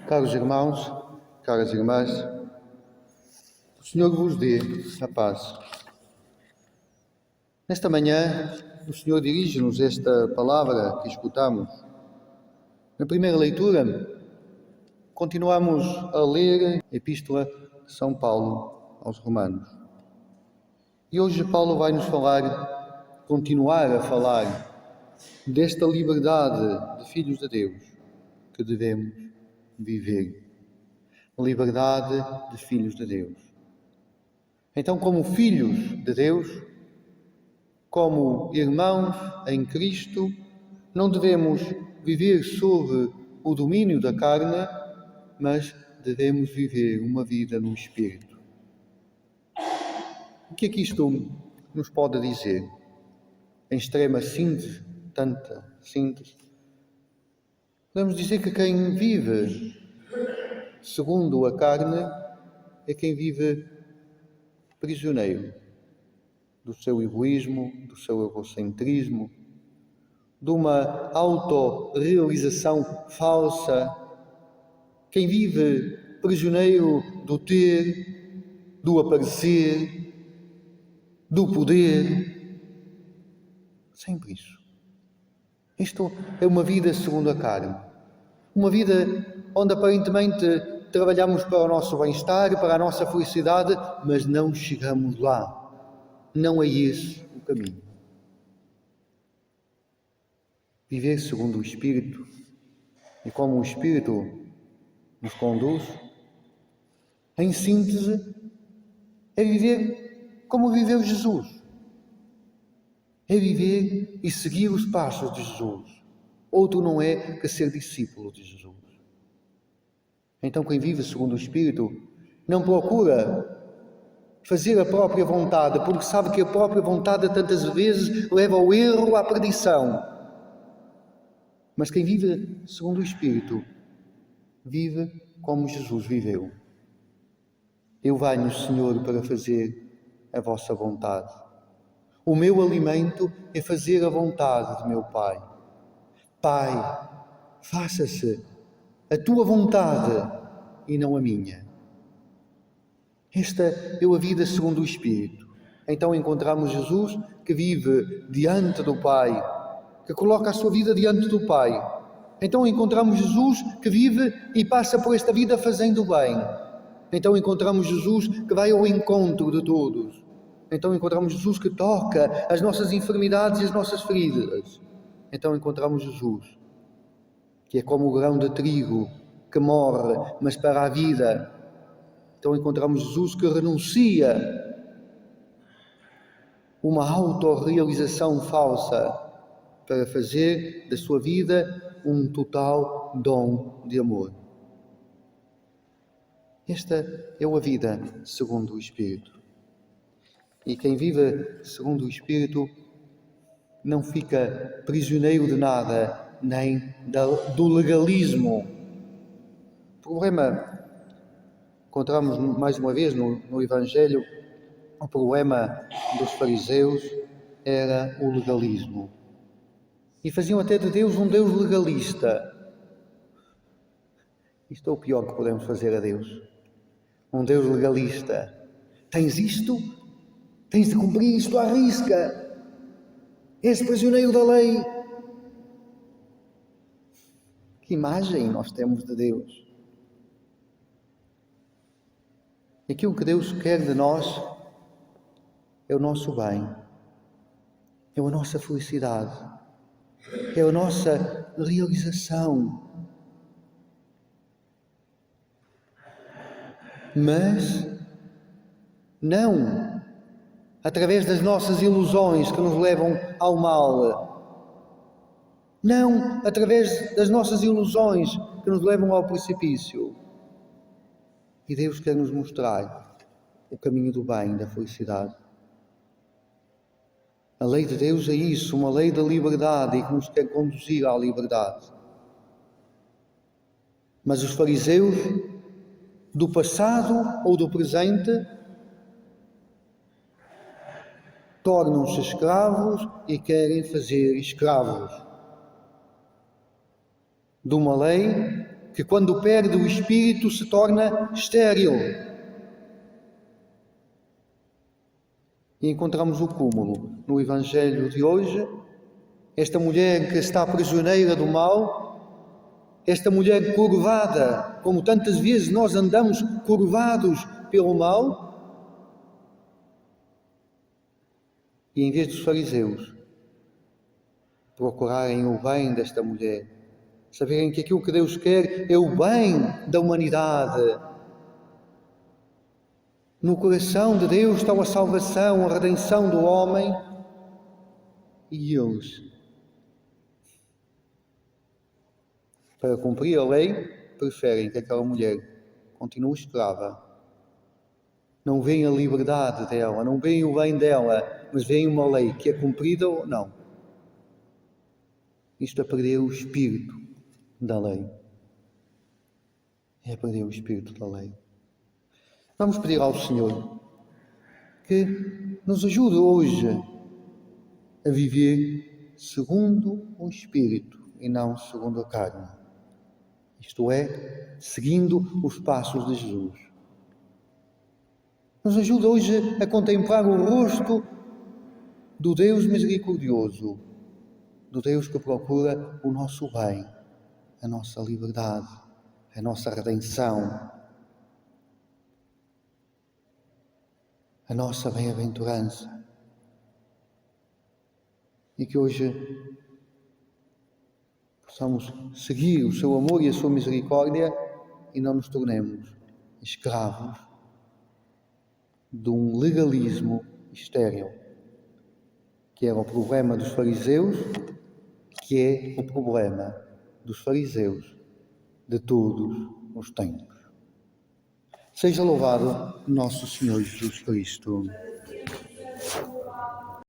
Caros irmãos, caras irmãs, o Senhor vos dê a paz. Nesta manhã, o Senhor dirige-nos esta palavra que escutamos. Na primeira leitura, continuamos a ler a Epístola de São Paulo aos Romanos. E hoje Paulo vai nos continuar a falar desta liberdade de filhos de Deus que devemos viver. Liberdade de filhos de Deus. Então, como filhos de Deus, como irmãos em Cristo, não devemos viver sob o domínio da carne, mas devemos viver uma vida no Espírito. O que é que isto nos pode dizer? Em extrema síntese, tanta síntese, podemos dizer que quem vive segundo a carne é quem vive prisioneiro do seu egoísmo, do seu egocentrismo, de uma autorrealização falsa, quem vive prisioneiro do ter, do aparecer, do poder. Sempre isso. Isto é uma vida segundo a carne. Uma vida onde aparentemente trabalhamos para o nosso bem-estar, para a nossa felicidade, mas não chegamos lá. Não é esse o caminho. Viver segundo o Espírito e como o Espírito nos conduz, em síntese, é viver como viveu Jesus. É viver e seguir os passos de Jesus. Outro não é que ser discípulo de Jesus. Então, quem vive segundo o Espírito não procura fazer a própria vontade, porque sabe que a própria vontade tantas vezes leva ao erro, à perdição. Mas quem vive segundo o Espírito, vive como Jesus viveu. Eu venho, Senhor, para fazer a vossa vontade. O meu alimento é fazer a vontade de meu Pai. Pai, faça-se a tua vontade e não a minha. Esta é a vida segundo o Espírito. Então encontramos Jesus que vive diante do Pai, que coloca a sua vida diante do Pai. Então encontramos Jesus que vive e passa por esta vida fazendo bem. Então encontramos Jesus que vai ao encontro de todos. Então encontramos Jesus que toca as nossas enfermidades e as nossas feridas. Então encontramos Jesus que é como o grão de trigo que morre, mas para a vida. Então encontramos Jesus que renuncia uma autorrealização falsa para fazer da sua vida um total dom de amor. Esta é a vida segundo o Espírito. E quem vive segundo o Espírito não fica prisioneiro de nada, nem do legalismo. O problema, encontramos mais uma vez no Evangelho, o problema dos fariseus era o legalismo. E faziam até de Deus um Deus legalista. Isto é o pior que podemos fazer a Deus. Um Deus legalista. Tens isto? Tens de cumprir isto à risca. És prisioneiro da lei. Que imagem nós temos de Deus? Aquilo que Deus quer de nós é o nosso bem, é a nossa felicidade, é a nossa realização. Mas não através das nossas ilusões que nos levam ao mal. Não através das nossas ilusões que nos levam ao precipício. E Deus quer nos mostrar o caminho do bem, da felicidade. A lei de Deus é isso, uma lei da liberdade e que nos quer conduzir à liberdade. Mas os fariseus, do passado ou do presente, tornam-se escravos e querem fazer escravos de uma lei que quando perde o espírito se torna estéril. E encontramos o cúmulo no Evangelho de hoje, esta mulher que está prisioneira do mal, esta mulher curvada, como tantas vezes nós andamos curvados pelo mal, e em vez dos fariseus procurarem o bem desta mulher, saberem que aquilo que Deus quer é o bem da humanidade. No coração de Deus está a salvação, a redenção do homem, e eles, para cumprir a lei, preferem que aquela mulher continue escrava. Não veem a liberdade dela, não veem o bem dela, mas veem uma lei que é cumprida ou não. Isto é perder o espírito da lei. É perder o espírito da lei. Vamos pedir ao Senhor que nos ajude hoje a viver segundo o Espírito e não segundo a carne. Isto é, seguindo os passos de Jesus. Nos ajude hoje a contemplar o rosto do Deus misericordioso, do Deus que procura o nosso bem, a nossa liberdade, a nossa redenção, a nossa bem-aventurança. E que hoje possamos seguir o seu amor e a sua misericórdia e não nos tornemos escravos de um legalismo estéril, que era o problema dos fariseus, que é o problema dos fariseus de todos os tempos. Seja louvado nosso Senhor Jesus Cristo.